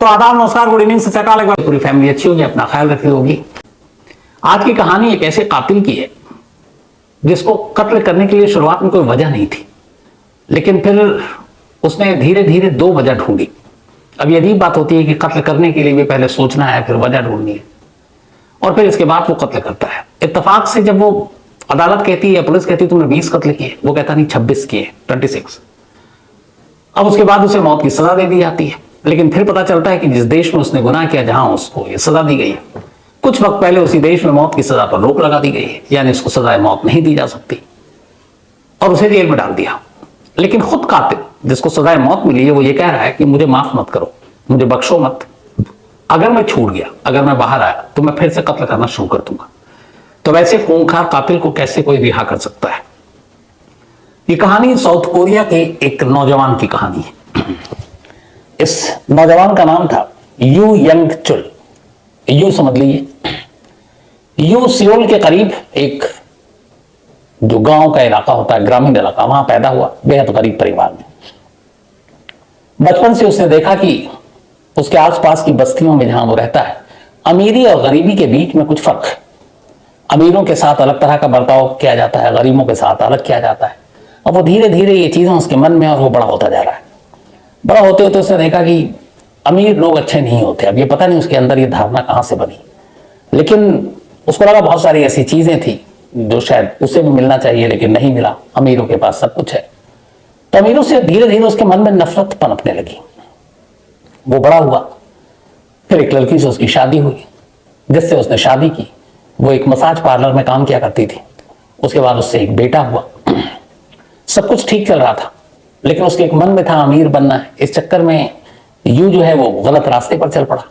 तो आदाब, नमस्कार, गुड इवनिंग, सत श्री अकाल। एक बार पूरी फैमिली अच्छी होगी, अपना ख्याल रखी होगी। आज की कहानी एक ऐसे कातिल की है जिसको कत्ल करने के लिए शुरुआत में कोई वजह नहीं थी, लेकिन फिर उसने धीरे धीरे दो वजह ढूंढी। अब ये अजीब बात होती है कि कत्ल करने के लिए भी पहले सोचना है, फिर वजह ढूंढनी है और फिर इसके बाद वो कत्ल करता है। इत्तेफाक से जब वो अदालत कहती है, पुलिस कहती है तुमने 20 कत्ल किए, वो कहता नहीं 26 किए, 26। अब उसके बाद उसे मौत की सजा दे दी जाती है। लेकिन फिर पता चलता है कि जिस देश में उसने गुनाह किया, जहां उसको ये सजा दी गई है, कुछ वक्त पहले उसी देश में मौत की सजा पर रोक लगा दी गई है, यानी उसको सजाए मौत नहीं दी जा सकती और उसे जेल में डाल दिया। लेकिन खुद कातिल जिसको सजाए मौत मिली है, वो ये कह रहा है कि मुझे माफ मत करो, मुझे बख्शो मत, अगर मैं छूट गया, अगर मैं बाहर आया तो मैं फिर से कत्ल करना शुरू कर दूंगा। तो वैसे खूंखार कातिल को कैसे कोई रिहा कर सकता है? ये कहानी साउथ कोरिया के एक नौजवान की कहानी है। इस नौजवान का नाम था यू यंग चुल। यू समझ लीजिए, यू सियोल के करीब एक जो गांव का इलाका होता है, ग्रामीण इलाका, वहां पैदा हुआ, बेहद गरीब परिवार में। बचपन से उसने देखा कि उसके आसपास की बस्तियों में जहां वो रहता है, अमीरी और गरीबी के बीच में कुछ फर्क है। अमीरों के साथ अलग तरह का बर्ताव किया जाता है, गरीबों के साथ अलग किया जाता है। अब वो धीरे धीरे ये चीजें उसके मन में, और वो बड़ा होता जा रहा है। बड़ा होते होते उसने देखा कि अमीर लोग अच्छे नहीं होते। अब ये पता नहीं उसके अंदर ये धारणा कहां से बनी, लेकिन उसको लगा बहुत सारी ऐसी चीजें थी जो शायद उसे भी मिलना चाहिए लेकिन नहीं मिला। अमीरों के पास सब कुछ है, तो अमीरों से धीरे धीरे उसके मन में नफरत पनपने लगी। वो बड़ा हुआ, फिर एक लड़की से उसकी शादी हुई, जिससे उसने शादी की। वो एक मसाज पार्लर में काम किया करती थी। उसके बाद उससे एक बेटा हुआ। सब कुछ ठीक चल रहा था, लेकिन उसके एक मन में था अमीर बनना है। इस चक्कर में यू जो है वो गलत रास्ते पर चल पड़ा।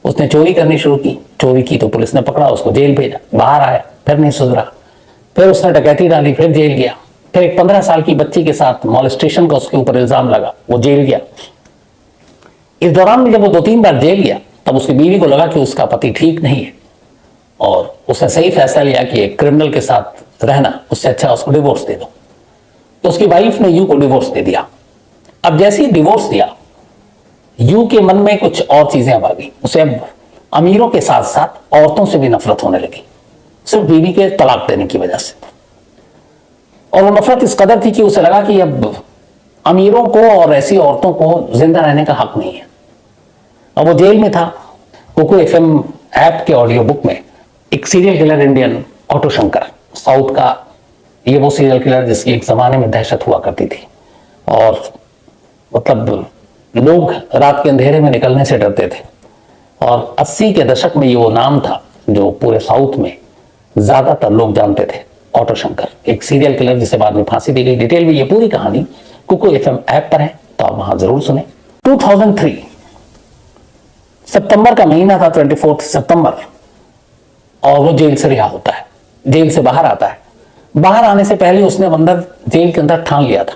उसने चोरी करनी शुरू की। चोरी की तो पुलिस ने पकड़ा, उसको जेल भेजा। बाहर आया, फिर नहीं सुधरा, फिर उसने डकैती डाली, फिर जेल गया। फिर एक 15 साल की बच्ची के साथ मॉलेस्टेशन का उसके ऊपर इल्जाम लगा, वो जेल गया। इस दौरान में जब वो 2-3 बार जेल गया, तब उसकी बीवी को लगा कि उसका पति ठीक नहीं है और उसने सही फैसला लिया कि एक क्रिमिनल के साथ रहना उससे अच्छा उसको डिवोर्स दे दो। तो उसकी वाइफ ने यू को डिवोर्स दे दिया। अब जैसे ही डिवोर्स दिया, यू के मन में कुछ और चीजें अब आ गई। उसे अब अमीरों के साथ साथ औरतों से भी नफरत होने लगी, सिर्फ बीवी के तलाक देने की वजह से। और वो नफरत इस कदर थी कि उसे लगा कि अब अमीरों को और ऐसी औरतों को जिंदा रहने का हक नहीं है। अब वो जेल में था। कुकू एफएम ऐप के ऑडियो बुक में एक serial killer Indian auto Shankar, south का ये वो सीरियल किलर जिसकी एक जमाने में दहशत हुआ करती थी, और मतलब लोग रात के अंधेरे में निकलने से डरते थे। और 80 के दशक में ये वो नाम था जो पूरे साउथ में ज्यादातर लोग जानते थे, ऑटो शंकर, एक सीरियल किलर जिसे बाद में फांसी दी गई। डिटेल में ये पूरी कहानी कुकू एफएम ऐप पर है, तो आप वहां जरूर सुने। 2003 सितंबर का महीना था, 24 सितंबर, और वो जेल से रिहा होता है, जेल से बाहर आता है। बाहर आने से पहले उसने अंदर जेल के अंदर ठान लिया था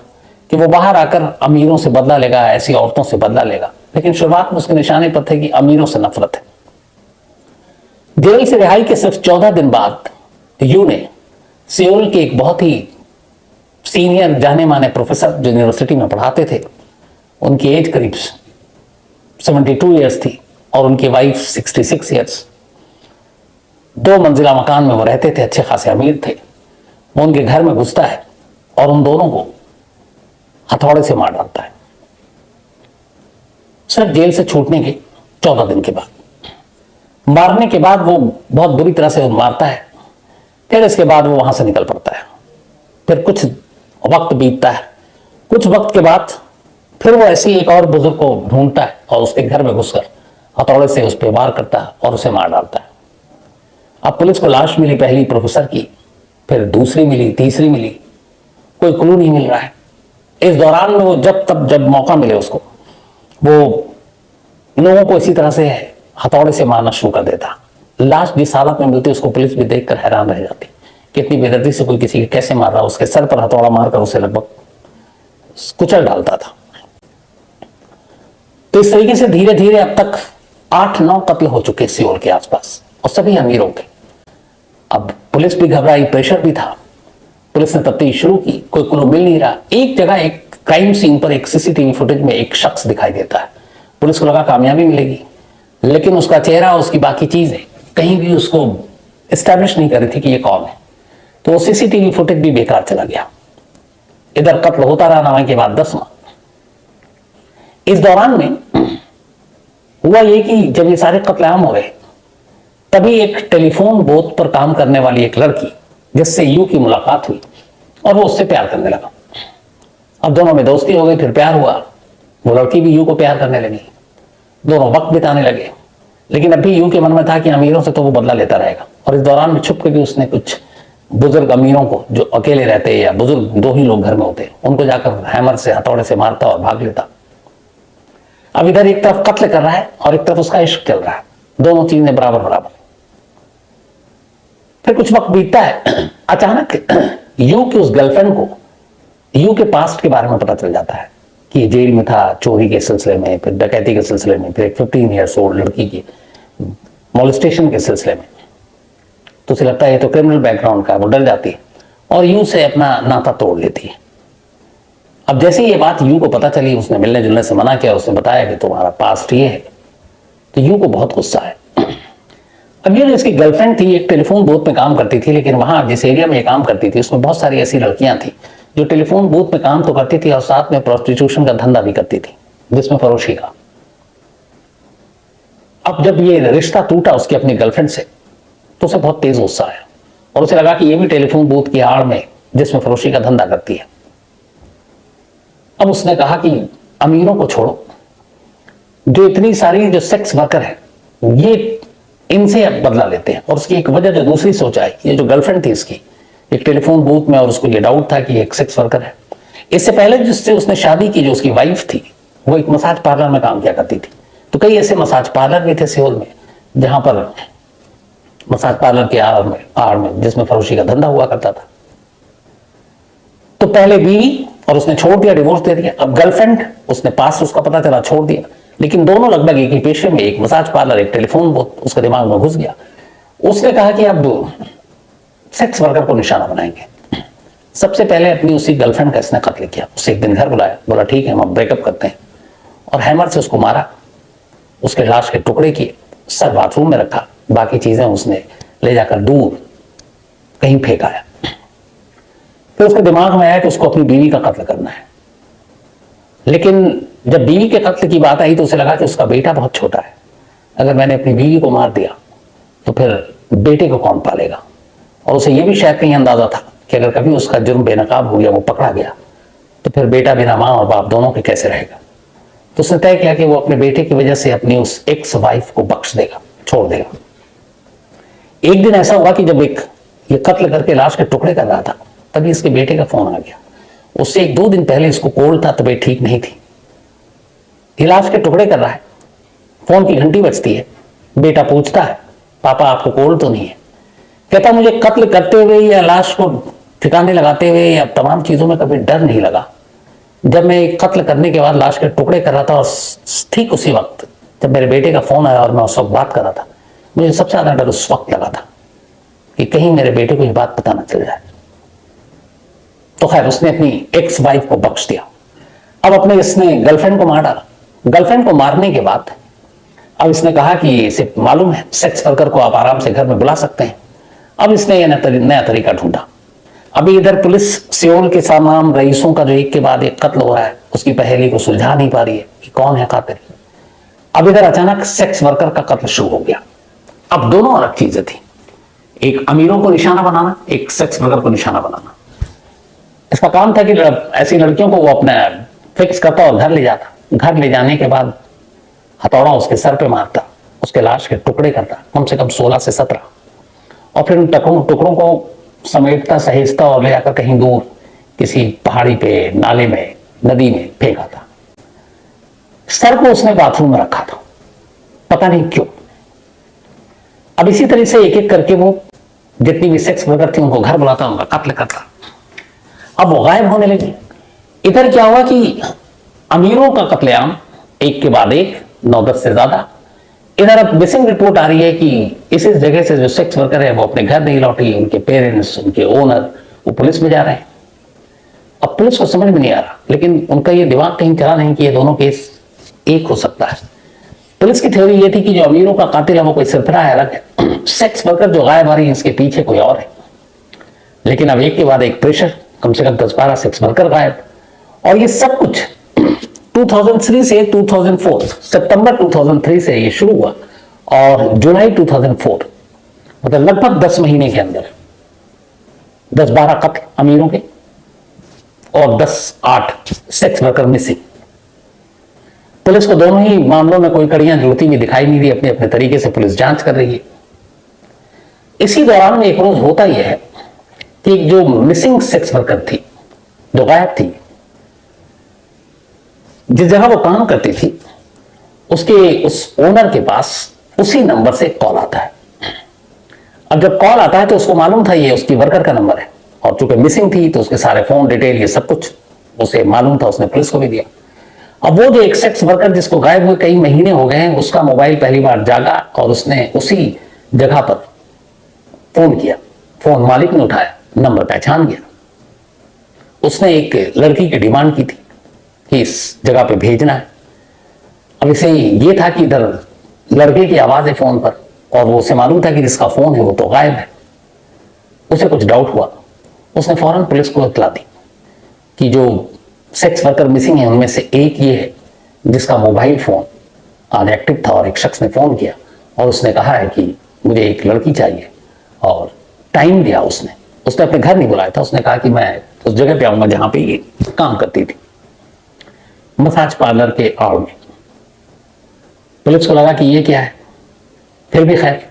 कि वो बाहर आकर अमीरों से बदला लेगा, ऐसी औरतों से बदला लेगा। लेकिन शुरुआत में उसके निशाने पर थे कि अमीरों से नफरत है। जेल से रिहाई के सिर्फ 14 दिन बाद यू ने सियोल के एक बहुत ही सीनियर जाने माने प्रोफेसर जो यूनिवर्सिटी में पढ़ाते थे, उनकी एज करीब 72 ईयर्स थी और उनकी वाइफ 66 ईयर्स। 2 मंजिला मकान में वो रहते थे, अच्छे खासे अमीर थे। वो उनके घर में घुसता है और उन दोनों को हथौड़े से मार डालता है, सिर्फ जेल से छूटने के 14 दिन के बाद। मारने के बाद वो बहुत बुरी तरह से मारता है। फिर इसके बाद वो वहां से निकल पड़ता है। फिर कुछ वक्त बीतता है। कुछ वक्त के बाद फिर वो ऐसी एक और बुजुर्ग को ढूंढता है और उसके घर में घुसकर हथौड़े से उस पर वार करता है और उसे मार डालता है। अब पुलिस को लाश मिली पहली प्रोफेसर की, फिर दूसरी मिली, तीसरी मिली, कोई क्लू नहीं मिल रहा है। इस दौरान में वो जब मौका मिले उसको, वो लोगों को इसी तरह से हथौड़े से मारना शुरू कर देता। लाश जिस हालत में मिलती उसको पुलिस भी देखकर हैरान रह जाती, कितनी बेदर्दी से कोई किसी के कैसे मार रहा। उसके सर पर हथौड़ा मारकर उसे लगभग कुचल डालता था। तो इस तरीके से धीरे धीरे अब तक 8-9 कत्ल हो चुके सियोल के आसपास, और सभी अमीरों के। अब पुलिस भी घबराई, प्रेशर भी था। पुलिस ने तफ्तीश शुरू की, कोई क्लू मिल नहीं रहा। एक जगह एक क्राइम सीन पर एक सीसीटीवी फुटेज में एक शख्स दिखाई देता है। पुलिस को लगा कामयाबी मिलेगी, लेकिन उसका चेहरा, उसकी बाकी चीजें कहीं भी उसको एस्टैब्लिश नहीं कर रही थी कि ये कौन है। तो वो सीसीटीवी फुटेज भी बेकार चला गया। इधर कत्ल होता रहा 9 के बाद 10वां। इस दौरान में हुआ ये कि जब ये सारे कत्लेआम हो गए, तभी एक टेलीफोन बूथ पर काम करने वाली एक लड़की जिससे यू की मुलाकात हुई और वो उससे प्यार करने लगा। अब दोनों में दोस्ती हो गई, फिर प्यार हुआ। वो लड़की भी यू को प्यार करने लगी, दोनों वक्त बिताने लगे। लेकिन अभी यू के मन में था कि अमीरों से तो वो बदला लेता रहेगा, और इस दौरान में छुप के उसने कुछ बुजुर्ग अमीरों को जो अकेले रहते या बुजुर्ग 2 ही लोग घर में होते, उनको जाकर हैमर से, हथौड़े से मारता और भाग लेता। अब इधर एक तरफ कत्ल कर रहा है और एक तरफ उसका इश्क चल रहा है, दोनों चीजें बराबर बराबर। फिर कुछ वक्त बीतता है, अचानक यू की उस गर्लफ्रेंड को यू के पास्ट के बारे में पता चल जाता है कि ये जेल में था चोरी के सिलसिले में, फिर डकैती के सिलसिले में, फिर एक 15 ईयर्स ओल्ड लड़की की मॉलेस्टेशन के सिलसिले में। तो उसे लगता है ये तो क्रिमिनल बैकग्राउंड का, वो डर जाती है और यू से अपना नाता तोड़ लेती है। अब जैसे ही ये बात यू को पता चली, उसने मिलने जुलने से मना किया, उसने बताया कि तुम्हारा पास्ट ये है, तो यू को बहुत गुस्सा है। अब ये जो इसकी गर्लफ्रेंड थी, एक टेलीफोन बूथ में काम करती थी, लेकिन वहां जिस एरिया में ये काम करती थी उसमें बहुत सारी ऐसी लड़कियां थी जो टेलीफोन बूथ में काम तो करती थी और साथ में प्रोस्टिट्यूशन का धंधा भी करती थी, जिसमें फरोशी का। अब जब ये रिश्ता टूटा उसकी अपनी गर्लफ्रेंड से, तो उसे बहुत तेज गुस्सा आया और उसे लगा कि ये भी टेलीफोन बूथ की आड़ में जिसमें फरोशी का धंधा करती है। अब उसने कहा कि अमीरों को छोड़ो, जो इतनी सारी जो सेक्स वर्कर है ये इनसे अब बदला लेते हैं। और उसकी एक वजह जो दूसरी सोच आई, ये जो गर्लफ्रेंड थी इसकी एक टेलीफोन बूथ में, और उसको ये डाउट था कि एक सेक्स वर्कर है। इससे पहले जिससे उसने शादी की, जो उसकी वाइफ थी, वो एक मसाज पार्लर में काम किया करती थी। तो कई ऐसे मसाज पार्लर भी थे सियोल में, जहां पर मसाज पार्लर के आड़ में जिसमें फरोशी का धंधा हुआ करता था। तो पहले बीवी, और उसने छोड़ दिया, डिवोर्स दे दिया। अब गर्लफ्रेंड, उसने पास उसका पता चला, छोड़ दिया। लेकिन दोनों लगभग एक ही पेशे में, एक मसाज पार्लर, एक टेलीफोन बूथ, उसके दिमाग में घुस गया। उसने कहा कि अब सेक्स वर्कर को निशाना बनाएंगे। सबसे पहले अपनी उसी गर्लफ्रेंड का इसने कत्ल किया। उसे एक दिन घर बुलाया, बोला ठीक है हम ब्रेकअप करते हैं, और हैमर से उसको मारा। उसके लाश के टुकड़े किए, सर बाथरूम में रखा, बाकी चीजें उसने ले जाकर दूर कहीं फेंकाया। फिर उसके दिमाग में आया कि उसको अपनी बीवी का कत्ल करना है। लेकिन जब बीवी के कत्ल की बात आई तो उसे लगा कि उसका बेटा बहुत छोटा है, अगर मैंने अपनी बीवी को मार दिया तो फिर बेटे को कौन पालेगा। और उसे यह भी शायद कहीं अंदाजा था कि अगर कभी उसका जुर्म बेनकाब हो गया, वो पकड़ा गया, तो फिर बेटा बिना मां और बाप दोनों के कैसे रहेगा। तो उसने तय किया कि वो अपने बेटे की वजह से अपनी उस एक्स वाइफ को बख्श देगा, छोड़ देगा। एक दिन ऐसा हुआ कि जब ये कत्ल करके लाश के टुकड़े कर रहा था, तभी इसके बेटे का फोन आ गया। उससे 1-2 दिन पहले इसको कोल्ड था, तबीयत ठीक नहीं थी। ये लाश के टुकड़े कर रहा है, फोन की घंटी बजती है, बेटा पूछता है पापा आपको कोल्ड तो नहीं है। कहता मुझे कत्ल करते हुए या लाश को ठिकाने लगाते हुए या तमाम चीजों में कभी डर नहीं लगा। जब मैं कत्ल करने के बाद लाश के टुकड़े कर रहा था, और ठीक उसी वक्त जब मेरे बेटे का फोन आया और मैं उस वक्त बात कर रहा था, मुझे सबसे ज्यादा डर उस वक्त लगा था कि कहीं मेरे बेटे को ये बात पता ना चल जाए। तो खैर उसने अपनी एक्स वाइफ को बख्श दिया। अब अपने इसने गर्लफ्रेंड को मार डाला। गर्लफ्रेंड को मारने के बाद अब इसने कहा कि इसे मालूम है सेक्स वर्कर को आप आराम से घर में बुला सकते हैं। अब इसने यह नया तरीका ढूंढा। अभी इधर पुलिस सियोल के तमाम रईसों का जो एक के बाद एक कत्ल हो रहा है, उसकी पहेली को सुलझा नहीं पा रही है कि कौन है कातिल। अब इधर अचानक सेक्स वर्कर का कत्ल शुरू हो गया। अब दोनों अलग चीजें थी, एक अमीरों को निशाना बनाना, एक सेक्स वर्कर को निशाना बनाना। इसका काम था कि ऐसी लड़कियों को वो अपना फिक्स करता और घर ले जाता। घर ले जाने के बाद हथौड़ा उसके सर पे मारता, उसके लाश के टुकड़े करता, कम से कम 16 से 17, और फिर उन टुकड़ों को समेटता, सहेजता और ले जाकर कहीं दूर किसी पहाड़ी पे, नाले में, नदी में फेंका था। सर को उसने बाथरूम में रखा था, पता नहीं क्यों। अब इसी तरह से एक एक करके वो जितनी भी सेक्स वर्कर थी उनको घर बुलाता, उनका कत्ल करता। अब वो गायब होने लगी। इधर क्या हुआ कि अमीरों का कत्लेआम एक के बाद एक, 9-10 से ज्यादा। इधर अब मिसिंग रिपोर्ट आ रही है कि इस जगह से जो सेक्स वर्कर है वो अपने घर नहीं लौटी, उनके पेरेंट्स, उनके ओनर वो पुलिस में जा रहे हैं। अब पुलिस को समझ में नहीं आ रहा, लेकिन उनका ये दिमाग कहीं चला नहीं कि ये दोनों केस एक हो सकता है। पुलिस की थ्योरी ये थी कि जो अमीरों का कातिल है वो कोई सरफरा है, अलग है। सेक्स वर्कर जो गायब आ रही है इसके पीछे कोई और है। लेकिन अब एक के बाद एक प्रेशर, कम से कम 10-12 सेक्स वर्कर गायब। और ये सब कुछ 2003 से 2004, सितंबर 2003 से ये शुरू हुआ और जुलाई 2004, मतलब लगभग 10 महीने के अंदर 10-12 कत्ल अमीरों के और 10-8 सेक्स वर्कर मिसिंग। पुलिस को दोनों ही मामलों में कोई कड़ियां जुड़ती हुई दिखाई नहीं दी। अपने अपने तरीके से पुलिस जांच कर रही है। इसी दौरान में एक रोज होता यह है कि जो मिसिंग सेक्स वर्कर थी, जो गायब थी, जिस जगह वो काम करती थी उसके उस ओनर के पास उसी नंबर से कॉल आता है। अब जब कॉल आता है तो उसको मालूम था ये उसकी वर्कर का नंबर है, और चूंकि मिसिंग थी तो उसके सारे फोन डिटेल ये सब कुछ उसे मालूम था, उसने पुलिस को भी दिया। अब वो जो एक सेक्स वर्कर जिसको गायब हुए कई महीने हो गए हैं, उसका मोबाइल पहली बार जागा और उसने उसी जगह पर फोन किया। फोन मालिक ने उठाया, नंबर पहचान गया। उसने एक लड़की की डिमांड की थी कि इस जगह पे भेजना है। अब इसे ये था कि इधर लड़के की आवाज है फोन पर और वो उसे मालूम था कि जिसका फोन है वो तो गायब है। उसे कुछ डाउट हुआ, उसने फौरन पुलिस को इत्तला दी कि जो सेक्स वर्कर मिसिंग है उनमें से एक ये है जिसका मोबाइल फोन आज एक्टिव था और एक शख्स ने फोन किया और उसने कहा है कि मुझे एक लड़की चाहिए, और टाइम दिया। उसने अपने घर नहीं बुलाया था। उसने कहा कि मैं उस जगह पे आऊंगा जहां पे ये काम करती थी, मसाज पार्लर के आड़ में। पुलिस को लगा कि ये क्या है, फिर भी खैर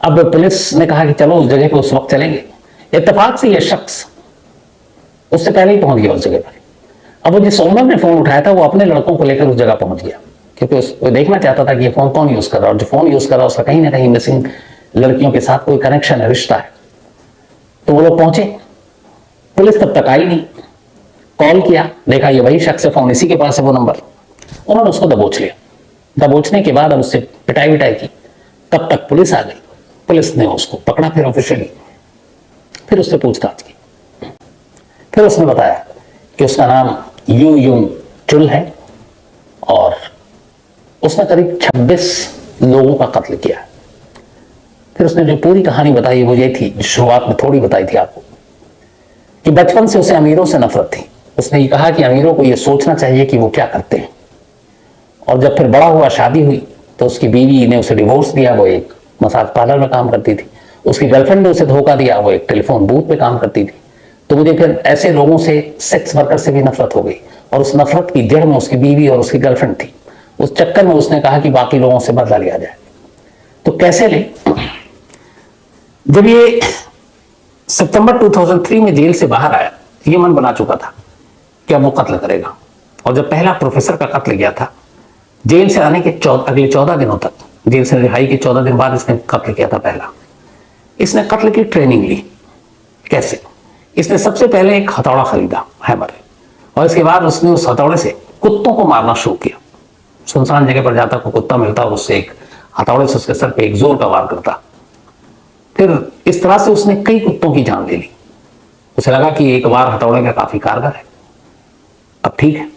अब पुलिस ने कहा कि चलो उस जगह पे उस वक्त चलेंगे। इत्तेफाक से ये शख्स उससे पहले ही पहुंच गया उस जगह पर। अब वो जिस ओनर ने फोन उठाया था वो अपने लड़कों को लेकर उस जगह पहुंच गया, क्योंकि वो देखना चाहता था कि ये फोन कौन यूज कर रहा है, और जो फोन यूज कर रहा है उसका कहीं ना कहीं मिसिंग लड़कियों के साथ कोई कनेक्शन है, रिश्ता है। तो वो लोग पहुंचे, पुलिस तब तक आई नहीं। कॉल किया, देखा ये वही शख्स है, फोन इसी के पास है वो नंबर। उन्होंने उसको दबोच लिया। दबोचने के बाद अब उससे पिटाई विटाई की। तब तक पुलिस आ गई। पुलिस ने उसको पकड़ा फिर ऑफिशियली, फिर उससे पूछताछ की। फिर उसने बताया कि उसका नाम यू यूंग चुल है और उसने करीब 26 लोगों का कत्ल किया। फिर उसने जो पूरी कहानी बताई वो ये थी, शुरुआत में थोड़ी बताई थी आपको, कि बचपन से उसे अमीरों से नफरत थी। उसने ये कहा कि अमीरों को ये सोचना चाहिए कि वो क्या करते हैं। और जब फिर बड़ा हुआ, शादी हुई, तो उसकी बीवी ने उसे डिवोर्स दिया। वो एक मसाज पार्लर में काम करती थी। उसकी गर्लफ्रेंड ने उसे धोखा दिया, वो एक टेलीफोन बूथ पे काम करती थी। तो मुझे फिर ऐसे लोगों से, सेक्स वर्कर से भी नफरत हो गई, और उस नफरत की जड़ में उसकी बीवी और उसकी गर्लफ्रेंड थी। उस चक्कर में उसने कहा कि बाकी लोगों से बदला लिया जाए। तो कैसे ले? जब ये सितंबर 2003 में जेल से बाहर आया, ये मन बना चुका था कि अब वो कत्ल करेगा। और जब पहला प्रोफेसर का कत्ल किया था, जेल से आने के अगले 14 दिनों तक, जेल से रिहाई के 14 दिन बाद इसने कत्ल किया था पहला। इसने कत्ल की ट्रेनिंग ली। कैसे? इसने सबसे पहले एक हथौड़ा खरीदा, हैमर, और इसके बाद उसने उस हथौड़े से कुत्तों को मारना शुरू किया। सुनसान जगह पर जाता, कोई कुत्ता मिलता, उससे एक हथौड़े से उसके सर पे एक जोर का वार करता। फिर इस तरह से उसने कई कुत्तों की जान ले ली। उसे लगा कि एक बार हथौड़े का काफी कारगर है, अब ठीक है।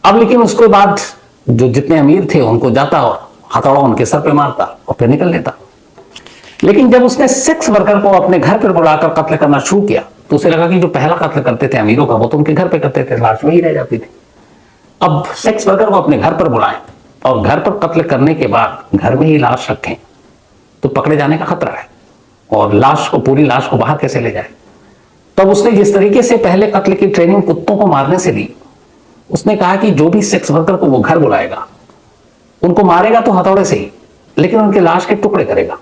अब लेकिन उसके बाद जो जितने अमीर थे उनको जाता और हथौड़ा उनके सर पे मारता और फिर निकल लेता। लेकिन जब उसने सेक्स वर्कर को अपने घर पर बुलाकर कत्ल करना शुरू किया, तो उसे लगा कि जो पहला कत्ल करते थे अमीरों का, वो तो उनके घर पे करते थे, लाश वही रह जाती थी। अब सेक्स वर्कर को अपने घर पर बुलाएं और घर पर कत्ल करने के बाद घर में ही लाश रखें, तो पकड़े जाने का खतरा है, और पूरी लाश को बाहर कैसे ले जाए। तब उसने जिस तरीके से पहले कत्ल की ट्रेनिंग कुत्तों को मारने से ली, उसने कहा कि जो भी सेक्स वर्कर को वो घर बुलाएगा, उनको मारेगा तो हथौड़े से ही, लेकिन उनके लाश के टुकड़े करेगा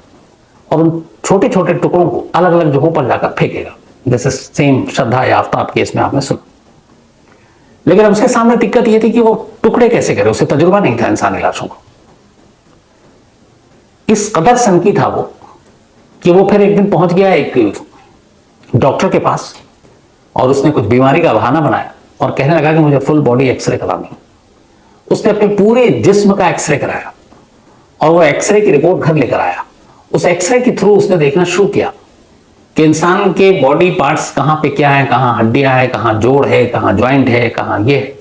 और उन छोटे छोटे टुकड़ों को अलग अलग जगहों पर जाकर फेंकेगा, जैसे सेम श्रद्धा या आफ्ताब केस में आपने सुना। लेकिन अब उसके सामने दिक्कत यह थी कि वो टुकड़े कैसे करे, उसे तजुर्बा नहीं था इंसानी लाशों को। इस कदर सनकी था वो कि वो फिर एक दिन पहुंच गया एक डॉक्टर के पास, और उसने कुछ बीमारी का बहाना बनाया और कहने लगा कि मुझे फुल बॉडी एक्सरे करानी। उसने अपने पूरे जिस्म का एक्सरे कराया और वो एक्सरे की रिपोर्ट घर लेकर आया। उस एक्सरे के थ्रू उसने देखना शुरू किया कि इंसान के बॉडी पार्ट्स कहां पे क्या है, कहां हड्डियां है, कहां जोड़ है, कहां ज्वाइंट है, कहां ये है।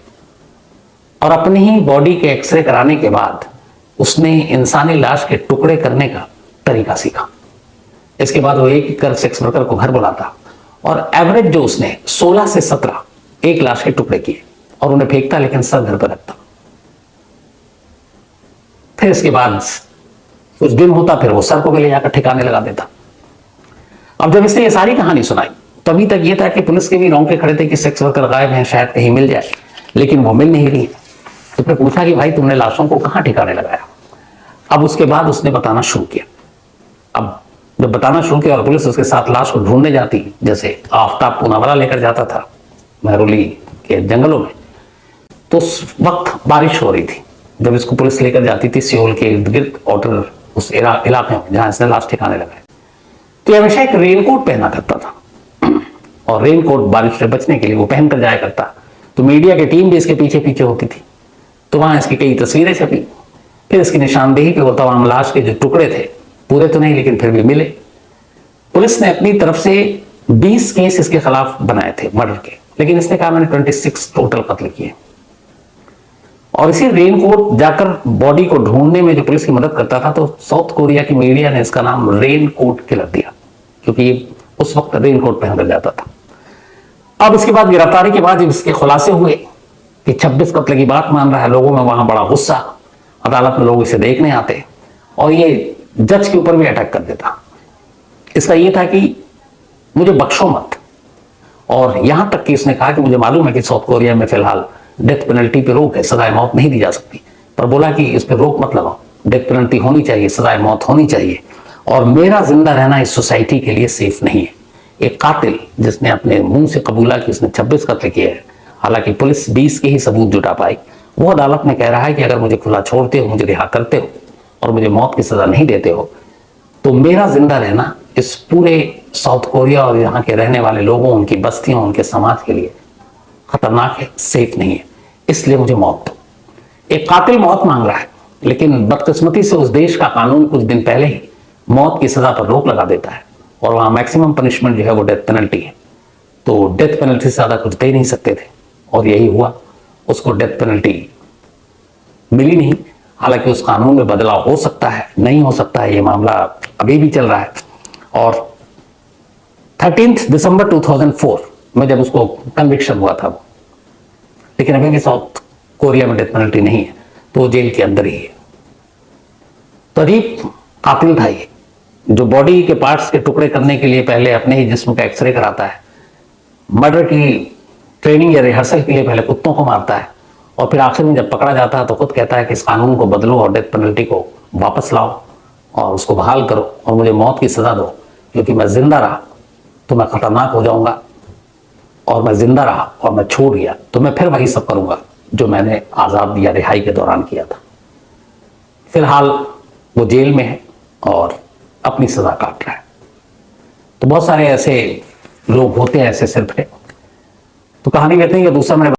और अपनी ही बॉडी के एक्सरे कराने के बाद उसने इंसानी लाश के टुकड़े करने का तरीका सीखा। इसके बाद वो एक कर सेक्स वर्कर को घर बुलाता और एवरेज जो उसने 16 से 17 एक लाश के टुकड़े किए और उन्हें फेंकता, लेकिन सर घर पर रखता। फिर इसके बाद कुछ दिन होता, फिर वो सर को भी ले जाकर ठिकाने लगा देता। अब जब इसने ये सारी कहानी सुनाई, तभी तक ये था कि पुलिस के भी रोंगटे खड़े थे कि सेक्स वर्कर गायब हैं, शायद कहीं मिल जाए, लेकिन वो मिल नहीं रही। तो फिर पूछा कि भाई तुमने लाशों को कहां ठिकाने लगाया? अब उसके बाद उसने बताना शुरू किया। अब जब बताना शुरू किया और पुलिस उसके साथ लाश को ढूंढने जाती, जैसे आफ्ताब पूनावाला लेकर जाता था महरौली के जंगलों में, तो उस वक्त बारिश हो रही थी जब इसको पुलिस लेकर जाती थी सियोल के इर्द गिर्द आउटर उस इलाके में जहां इसने लाश ठिकाने लगाए। तो ये हमेशा एक रेनकोट पहना करता था और रेनकोट बारिश से बचने के लिए वो पहन कर जाया करता। तो मीडिया की टीम भी इसके पीछे पीछे होती थी। तो वहां इसकी कई तस्वीरें छपी। फिर इसकी निशानदेही पे वो तमाम लाश के जो टुकड़े थे, पूरे तो नहीं लेकिन फिर भी मिले। पुलिस ने अपनी तरफ से 20 केस इसके खिलाफ बनाए थे मर्डर के, लेकिन इसने कहा मैंने 26 टोटल कत्ल किए। और इसी रेनकोट जाकर बॉडी को ढूंढने में जो पुलिस की मदद करता था, तो साउथ कोरिया की मीडिया ने इसका नाम रेनकोट किलर दिया, क्योंकि उस वक्त रेनकोट पहनकर जाता था। अब इसके बाद गिरफ्तारी के बाद जब इसके खुलासे हुए कि 26 कत्ल की बात मान रहा है, लोगों में वहां बड़ा गुस्सा, अदालत में लोग इसे देखने आते और ये जज के ऊपर भी अटैक कर देता। इसका ये था कि मुझे बख्शो मत, और यहां तक कि इसने कहा कि मुझे मालूम है कि साउथ कोरिया में फिलहाल डेथ पेनल्टी पे रोक है, सजाए मौत नहीं दी जा सकती, पर बोला कि इस पर रोक मत लगाओ, डेथ पेनल्टी होनी चाहिए, सजाए मौत होनी चाहिए, और मेरा जिंदा रहना इस सोसाइटी के लिए सेफ नहीं है। एक कातिल जिसने अपने मुंह से कबूला कि उसने 26 कत्ल किए हैं, हालांकि पुलिस 20 के ही सबूत जुटा पाई, वो अदालत में कह रहा है कि अगर मुझे खुला छोड़ते हो, मुझे रिहा करते हो और मुझे मौत की सजा नहीं देते हो, तो मेरा जिंदा रहना इस पूरे साउथ कोरिया और यहाँ के रहने वाले लोगों, उनकी बस्तियों, उनके समाज के लिए खतरनाक है, सेफ नहीं है, इसलिए मुझे मौत दो। एक कातिल मौत मांग रहा है, लेकिन बदकिस्मती से उस देश का कानून कुछ दिन पहले ही मौत की सजा पर रोक लगा देता है और वहां मैक्सिमम पनिशमेंट जो है वो डेथ पेनल्टी है। तो डेथ पेनल्टी से ज्यादा कुछ दे नहीं सकते थे और यही हुआ, उसको डेथ पेनल्टी मिली नहीं। हालांकि उस कानून में बदलाव हो सकता है, नहीं हो सकता है, ये मामला अभी भी चल रहा है। और 13 दिसंबर 2004 में जब उसको कन्विक्शन हुआ था वो, लेकिन अभी भी साउथ कोरिया में डेथ पेनल्टी नहीं है, तो वो जेल के अंदर ही है। तो अजीब कातिल था ये, जो बॉडी के पार्ट्स के टुकड़े करने के लिए पहले अपने ही जिस्म का एक्सरे कराता है, मर्डर की ट्रेनिंग या रिहर्सल के लिए पहले कुत्तों को मारता है, और फिर आखिर में जब पकड़ा जाता है तो खुद कहता है कि इस कानून को बदलो और डेथ पेनल्टी को वापस लाओ और उसको बहाल करो और मुझे मौत की सजा दो, क्योंकि मैं जिंदा रहा तो मैं खतरनाक हो जाऊंगा, और मैं जिंदा रहा और मैं छोड़ गया तो मैं फिर वही सब करूंगा जो मैंने आज़ाद या रिहाई के दौरान किया था। फिलहाल वो जेल में है और अपनी सजा काट रहा है। तो बहुत सारे ऐसे लोग होते हैं, ऐसे सिर्फ है। तो कहानी कहते हैं कि दूसरा मैंने